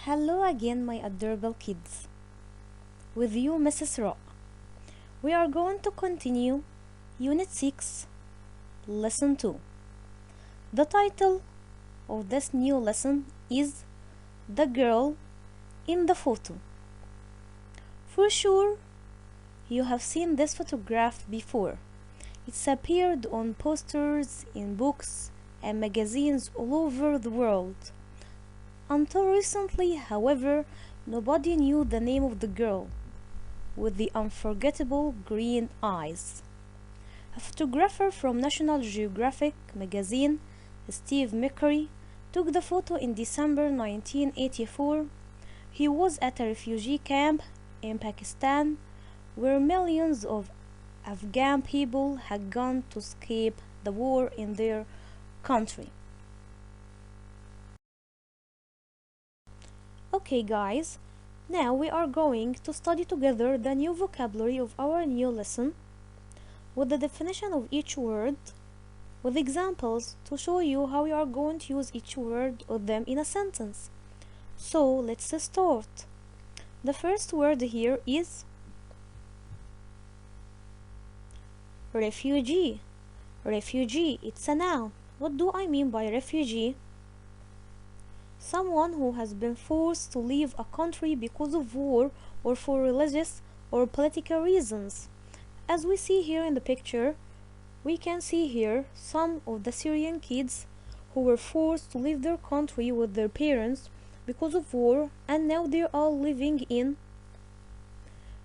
Hello again, my adorable kids. With you, Mrs. Rock. We are going to continue Unit 6, Lesson 2. The title of this new lesson is The Girl in the Photo. For sure, you have seen this photograph before. It's appeared on posters, in books, and magazines all over the world. Until recently, however, nobody knew the name of the girl with the unforgettable green eyes. A photographer from National Geographic magazine, Steve McCurry, took the photo in December 1984. He was at a refugee camp in Pakistan where millions of Afghan people had gone to escape the war in their country. Okay guys, now we are going to study together the new vocabulary of our new lesson with the definition of each word, with examples to show you how we are going to use each word of them in a sentence. So let's start. The first word here is refugee. Refugee, it's a noun. What do I mean by refugee? Someone who has been forced to leave a country because of war or for religious or political reasons. As we see here in the picture, we can see here some of the Syrian kids who were forced to leave their country with their parents because of war, and now they are all living in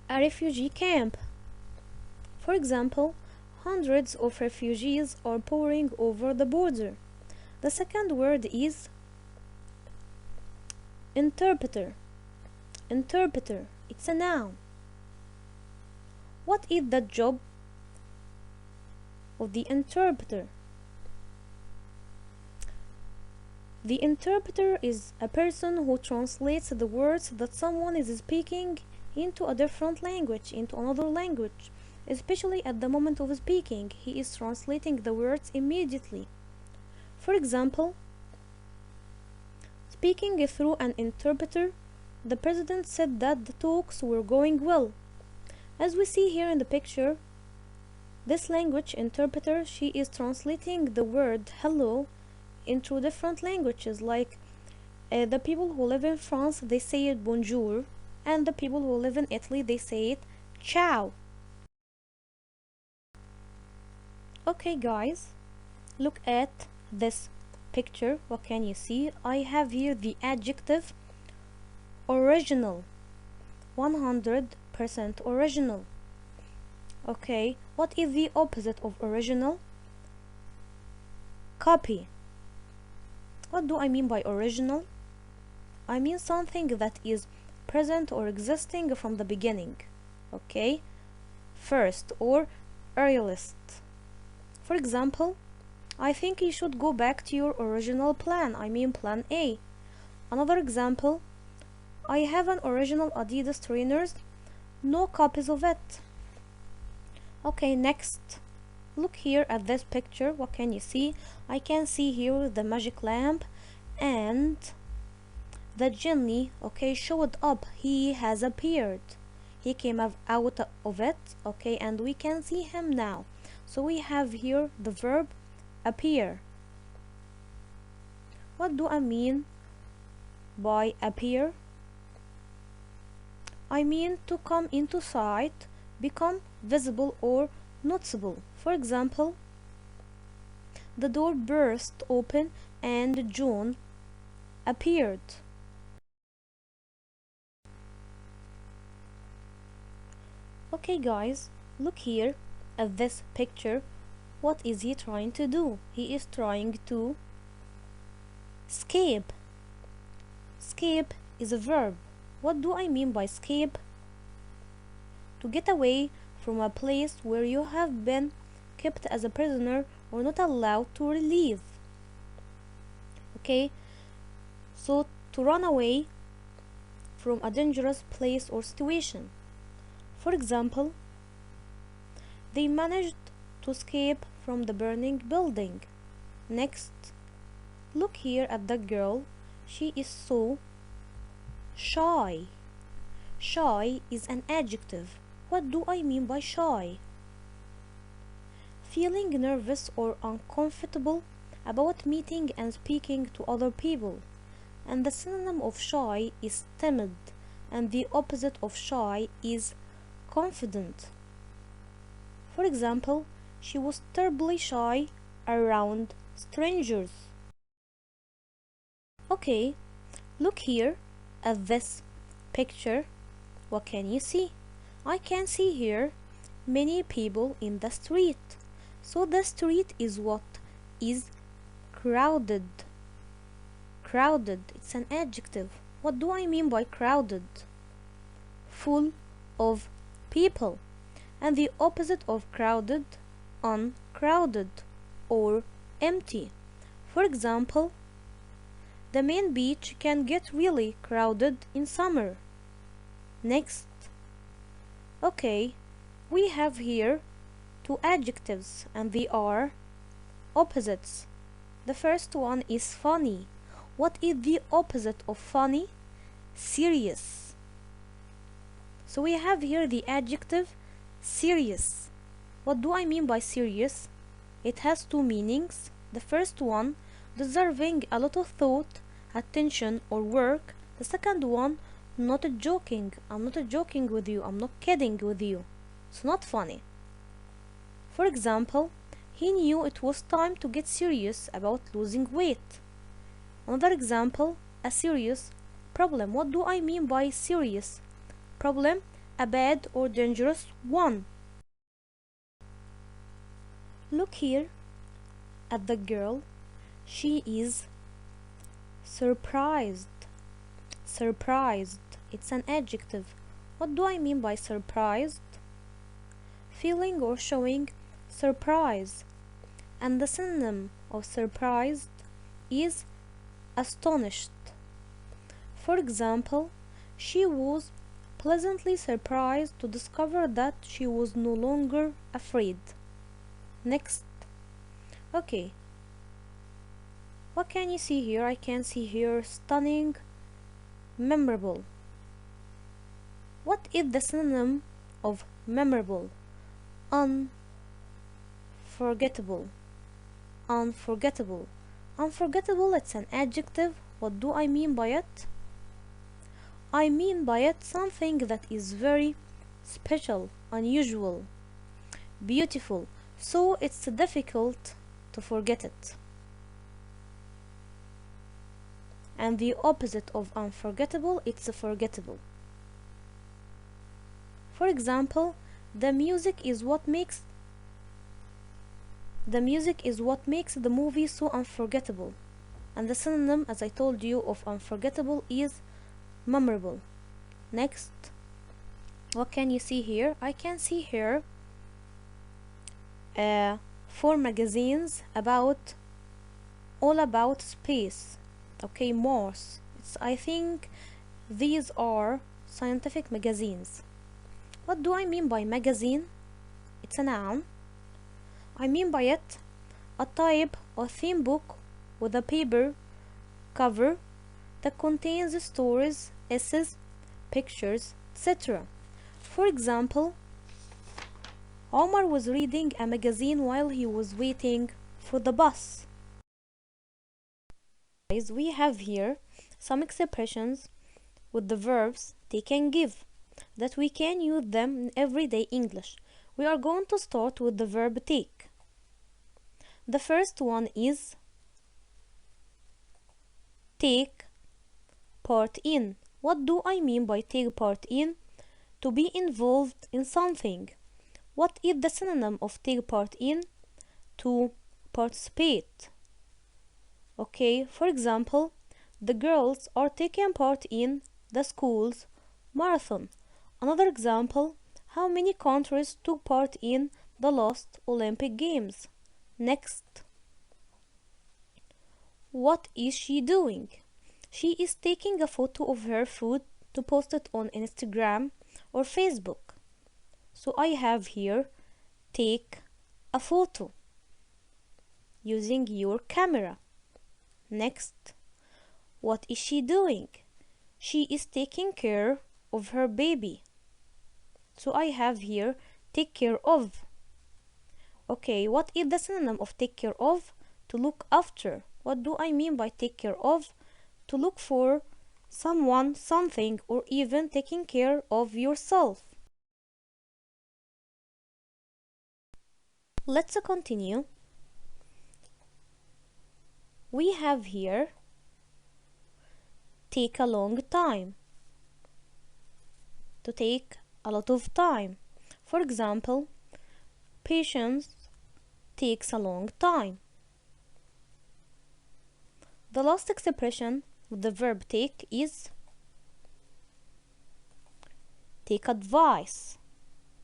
a refugee camp. For example, hundreds of refugees are pouring over the border. The second word is interpreter. Interpreter, it's a noun. What is the job of the interpreter? The interpreter is a person who translates the words that someone is speaking into a different language, into another language. Especially at the moment of speaking, he is translating the words immediately. For example, speaking through an interpreter, the president said that the talks were going well. As we see here in the picture, this language interpreter, she is translating the word hello into different languages, like the people who live in France, they say it bonjour, and the people who live in Italy, they say it ciao. Okay guys, look at this picture. What can you see? I have here the adjective original. 100% original. Okay, what is the opposite of original? Copy. What do I mean by original? I mean something that is present or existing from the beginning. Okay, first or earliest. For example, I think you should go back to your original plan. I mean plan A. Another example, I have an original Adidas trainers, no copies of it. Okay, next. Look here at this picture. What can you see? I can see here the magic lamp and the genie, okay, showed up. He has appeared. He came out of it, okay, and we can see him now. So we have here the verb appear. What do I mean by appear? I mean to come into sight, become visible or noticeable. For example, the door burst open and John appeared. Okay guys, look here at this picture. What is he trying to do? He is trying to escape. Escape is a verb. What do I mean by escape? To get away from a place where you have been kept as a prisoner or not allowed to leave. Okay, so to run away from a dangerous place or situation. For example, they managed to escape from the burning building. Next, look here at the girl. She is so Shy. Shy is an adjective. What do I mean by shy? Feeling nervous or uncomfortable about meeting and speaking to other people. And the synonym of shy is timid, and the opposite of shy is confident. For example, she was terribly shy around strangers. Okay, look here at this picture. What can you see? I can see here many people in the street. So the street is what? Is crowded. Crowded, it's an adjective. What do I mean by crowded? Full of people. And the opposite of crowded, uncrowded or empty. For example, the main beach can get really crowded in summer. Next. Okay, we have here two adjectives and they are opposites. The first one is funny. What is the opposite of funny? Serious. So we have here the adjective serious. What do I mean by serious? It has two meanings. The first one, deserving a lot of thought, attention or work. The second one, not joking. I'm not joking with you. I'm not kidding with you. It's not funny. For example, he knew it was time to get serious about losing weight. Another example, a serious problem. What do I mean by serious problem? A bad or dangerous one. Look here at the girl. She is surprised. Surprised. It's an adjective. What do I mean by surprised? Feeling or showing surprise. And the synonym of surprised is astonished. For example, she was pleasantly surprised to discover that she was no longer afraid. Next. Okay. What can you see here? I can see here stunning, memorable. What is the synonym of memorable? Unforgettable. Unforgettable. Unforgettable, it's an adjective. What do I mean by it? I mean by it something that is very special, unusual, beautiful, so it's difficult to forget it. And the opposite of unforgettable, it's forgettable. For example, the music is what makes the movie so unforgettable. And the synonym, as I told you, of unforgettable is memorable. Next. What can you see here? I can see here 4 magazines all about space. Okay, Mars. I think these are scientific magazines. What do I mean by magazine? It's a noun. I mean by it a type or theme book with a paper cover that contains stories, essays, pictures, etc. For example, Omar was reading a magazine while he was waiting for the bus. We have here some expressions with the verbs take and give that we can use them in everyday English. We are going to start with the verb take. The first one is take part in. What do I mean by take part in? To be involved in something. What is the synonym of take part in? To participate. Okay, for example, the girls are taking part in the school's marathon. Another example, how many countries took part in the last Olympic Games? Next. What is she doing? She is taking a photo of her food to post it on Instagram or Facebook. So I have here take a photo using your camera. Next. What is she doing? She is taking care of her baby. So I have here take care of. Okay, what is the synonym of take care of? To look after. What do I mean by take care of? To look for someone, something, or even taking care of yourself. Let's continue. We have here take a long time. To take a lot of time. For example, patience takes a long time. The last expression with the verb take is take advice.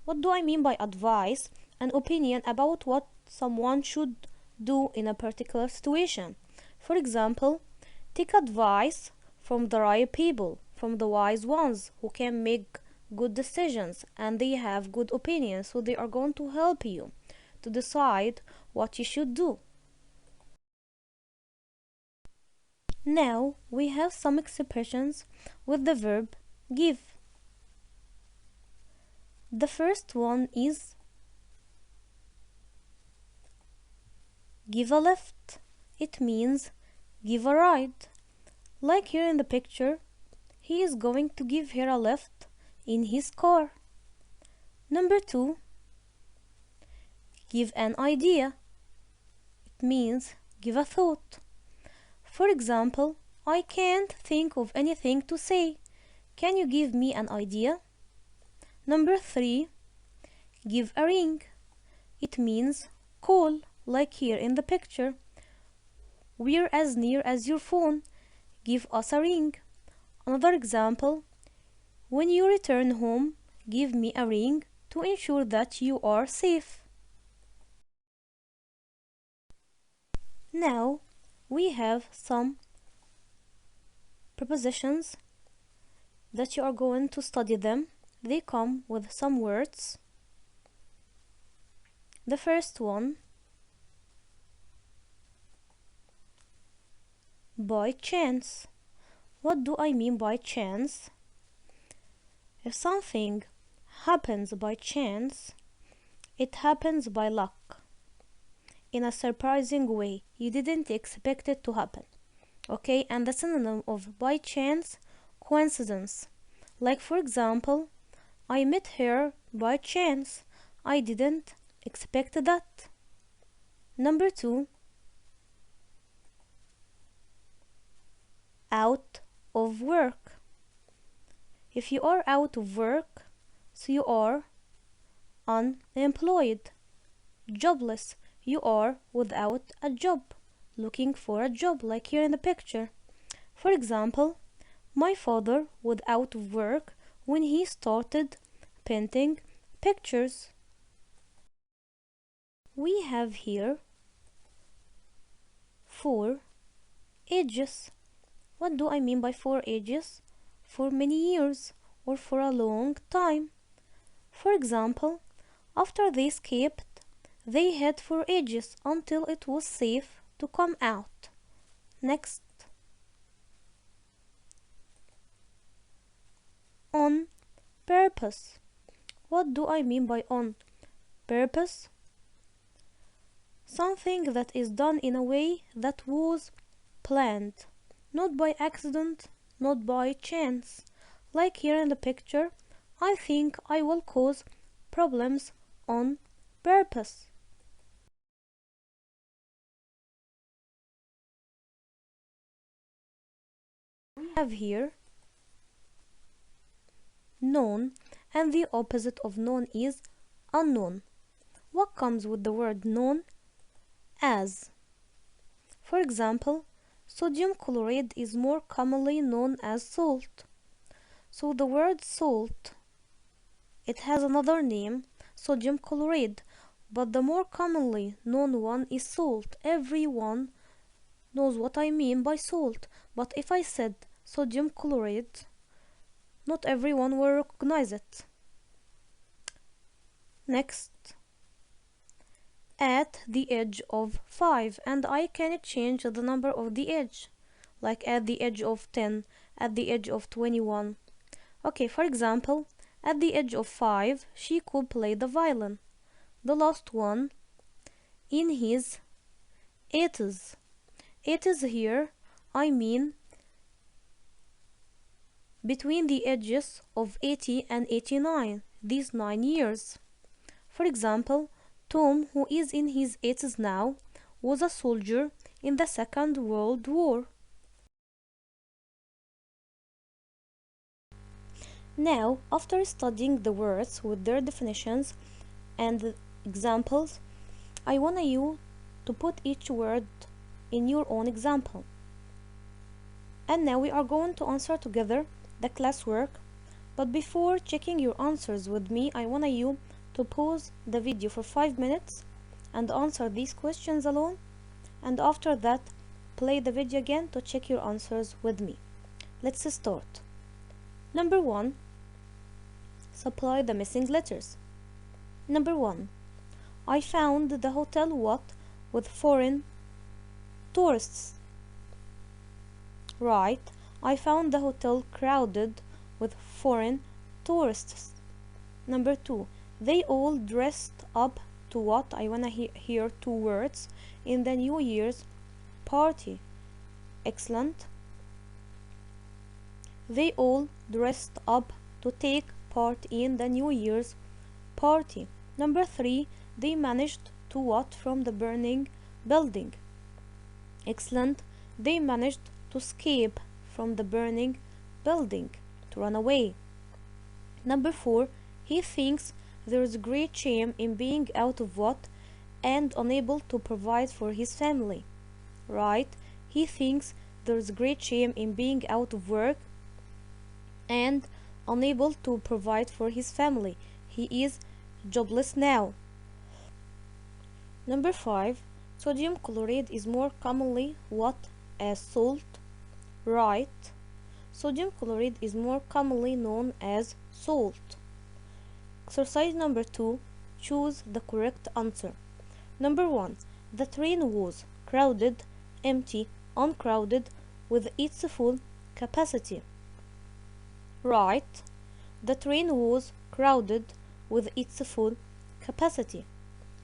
What do I mean by advice? An opinion about what someone should do in a particular situation. For example, take advice from the right people, from the wise ones who can make good decisions and they have good opinions, so they are going to help you to decide what you should do. Now we have some expressions with the verb give. The first one is give a lift. It means give a ride. Like here in the picture, he is going to give her a lift in his car. Number 2, give an idea. It means give a thought. For example, I can't think of anything to say. Can you give me an idea? Number 3, give a ring. It means call, like here in the picture. We're as near as your phone. Give us a ring. Another example, when you return home, give me a ring to ensure that you are safe. Now we have some prepositions that you are going to study them. They come with some words. The first one, by chance. What do I mean by chance? If something happens by chance, it happens by luck, in a surprising way. You didn't expect it to happen. Okay, and the synonym of by chance, coincidence. Like for example, I met her by chance. I didn't expect that. Number 2, out of work. If you are out of work, so you are unemployed, jobless. You are without a job, looking for a job, like here in the picture. For example, my father was out of work when he started painting pictures. We have here 4 ages. What do I mean by 4 ages? For many years or for a long time. For example, after they escaped, they hid for ages until it was safe to come out. Next. On purpose. What do I mean by on purpose? Something that is done in a way that was planned, not by accident, not by chance. Like here in the picture, I think I will cause problems on purpose. We have here known, and the opposite of known is unknown. What comes with the word known? As. For example, sodium chloride is more commonly known as salt. So the word salt, it has another name, sodium chloride, but the more commonly known one is salt. Everyone knows what I mean by salt, but if I said sodium chloride, not everyone will recognize it. Next, at the edge of 5, and I can change the number of the edge. like at the age of 10, at the age of 21. Okay, for example, at the age of 5, she could play the violin. The last one, in his 80s. 80s here, I mean between the ages of 80 and 89, these 9 years. For example, Tom, who is in his 80s now, was a soldier in the Second World War. Now, after studying the words with their definitions and the examples, I want you to put each word in your own example. And now we are going to answer together the classwork, but before checking your answers with me, I want you to pause the video for 5 minutes and answer these questions alone, and after that play the video again to check your answers with me. Let's start. Number 1. Supply the missing letters. Number 1. I found the hotel what with foreign tourists. Right. I found the hotel crowded with foreign tourists. Number 2. They all dressed up to what? I wanna hear 2 words in the New Year's party. Excellent. They all dressed up to take part in the New Year's party. Number 3. They managed to what from the burning building. Excellent. They managed to escape from the burning building, to run away. Number 4. He thinks there is great shame in being out of what and unable to provide for his family. Right. He thinks there is great shame in being out of work and unable to provide for his family. He is jobless now. Number 5. Sodium chloride is more commonly what as salt. Right. Sodium chloride is more commonly known as salt. Exercise number 2. Choose the correct answer. Number 1. The train was crowded, empty, uncrowded, with its full capacity. Right. The train was crowded with its full capacity.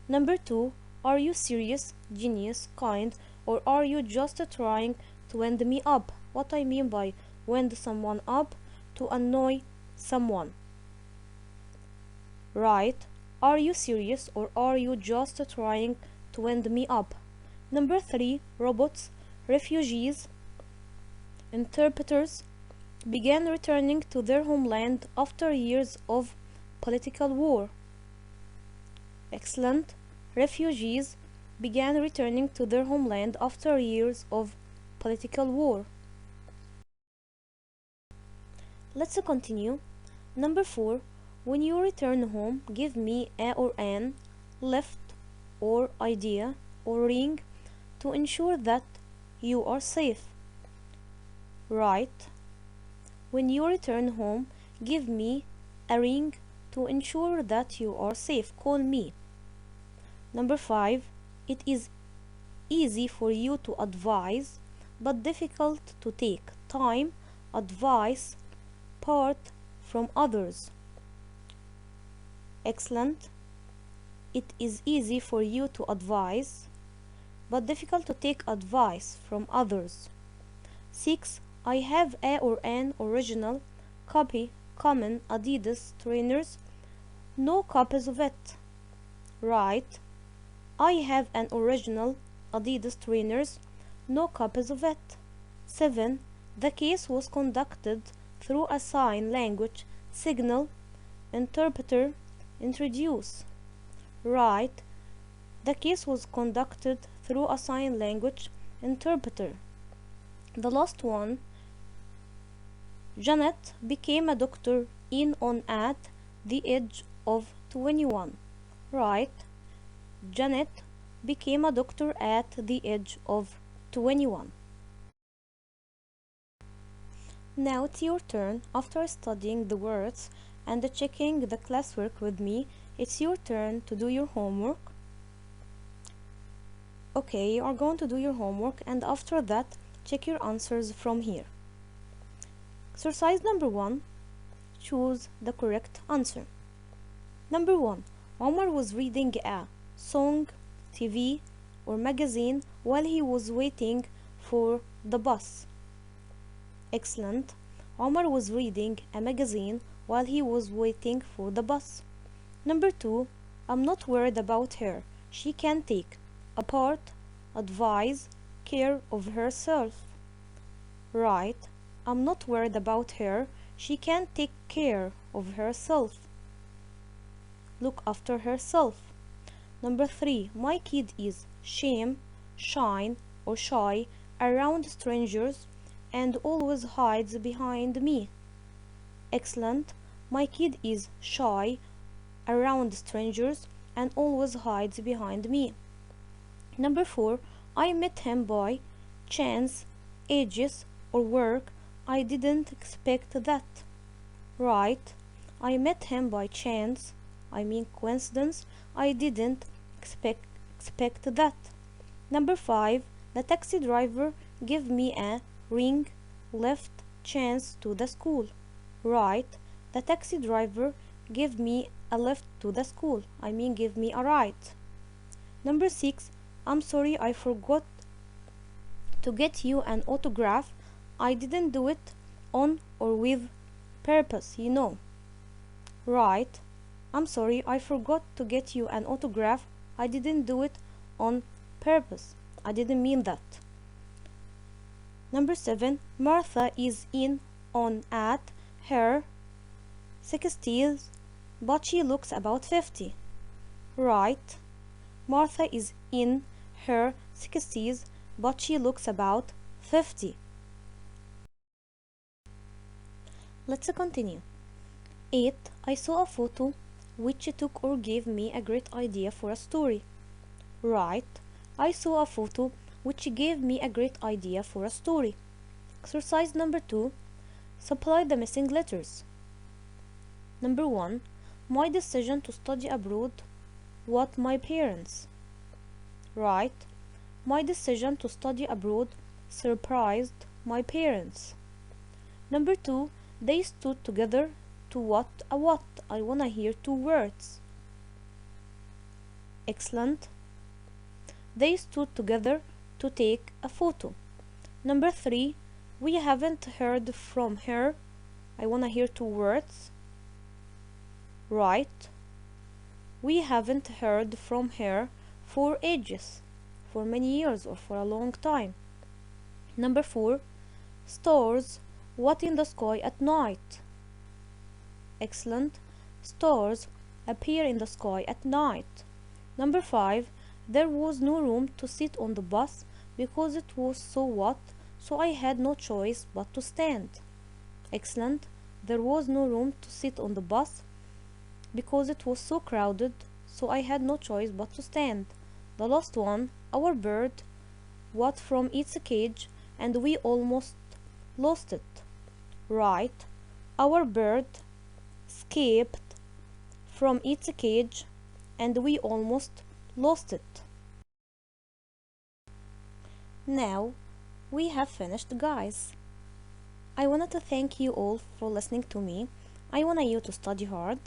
Number 2. Are you serious, genius, kind, or are you just trying to wind me up? What I mean by wind someone up, to annoy someone. Right. Are you serious or are you just trying to wind me up? Number 3. Robots, refugees, interpreters began returning to their homeland after years of political war. Excellent. Refugees began returning to their homeland after years of political war. Let's continue. Number 4. When you return home, give me a or an, left or idea or ring to ensure that you are safe. Right. When you return home, give me a ring to ensure that you are safe. Call me. Number 5. It is easy for you to advise, but difficult to take time, advice, part from others. Excellent. It is easy for you to advise, but difficult to take advice from others. 6. I have a or an original copy common Adidas trainers, no copies of it. Right. I have an original Adidas trainers, no copies of it. 7. The case was conducted through a sign language signal interpreter introduce. Right. The case was conducted through a sign language interpreter. The last one. Janet became a doctor in on at the age of 21. Right. Janet became a doctor at the age of 21. Now it's your turn. After studying the words and checking the classwork with me, it's your turn to do your homework. Okay, you are going to do your homework, and after that Check your answers from here. Exercise number 1. Choose the correct answer. Number 1. Omar was reading a song, TV, or magazine while he was waiting for the bus. Excellent. Omar was reading a magazine while he was waiting for the bus. Number 2. I'm not worried about her. She can take apart, advise, care of herself. Right. I'm not worried about her. She can take care of herself. Look after herself. Number 3. My kid is shame, shine, or shy around strangers and always hides behind me. Excellent. My kid is shy around strangers and always hides behind me. Number 4. I met him by chance, ages, or work. I didn't expect that. Right. I met him by chance. I mean coincidence. I didn't expect that. Number 5. The taxi driver gave me a ring, left, chance to the school. Right. The taxi driver gave me a lift to the school. I mean give me a ride. Number 6. I'm sorry I forgot to get you an autograph. I didn't do it on or with purpose, you know. Right. I'm sorry I forgot to get you an autograph. I didn't do it on purpose. I didn't mean that. Number 7. Martha is in on at her 60s, but she looks about 50. Right. Martha is in her 60s, but she looks about 50. Let's continue. 8. I saw a photo which took or gave me a great idea for a story. Right. I saw a photo which gave me a great idea for a story. Exercise number 2. Supply the missing letters. Number 1. My decision to study abroad was my parents. Right. My decision to study abroad surprised my parents. Number 2. They stood together to what a what? I wanna hear 2 words. Excellent. They stood together to take a photo. Number 3. We haven't heard from her. I wanna hear 2 words. Right. We haven't heard from her for ages, for many years or for a long time. Number 4. Stars, what in the sky at night? Excellent. Stars appear in the sky at night. Number 5. There was no room to sit on the bus because it was so hot, so I had no choice but to stand. Excellent. There was no room to sit on the bus because it was so crowded, so I had no choice but to stand. The last one. Our bird was from its cage and we almost lost it. Right. Our bird escaped from its cage and we almost lost it. Now we have finished, guys. I wanted to thank you all for listening to me. I want you to study hard.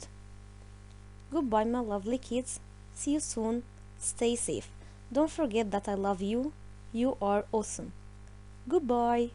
Goodbye, my lovely kids. See you soon. Stay safe. Don't forget that I love you. You are awesome. Goodbye.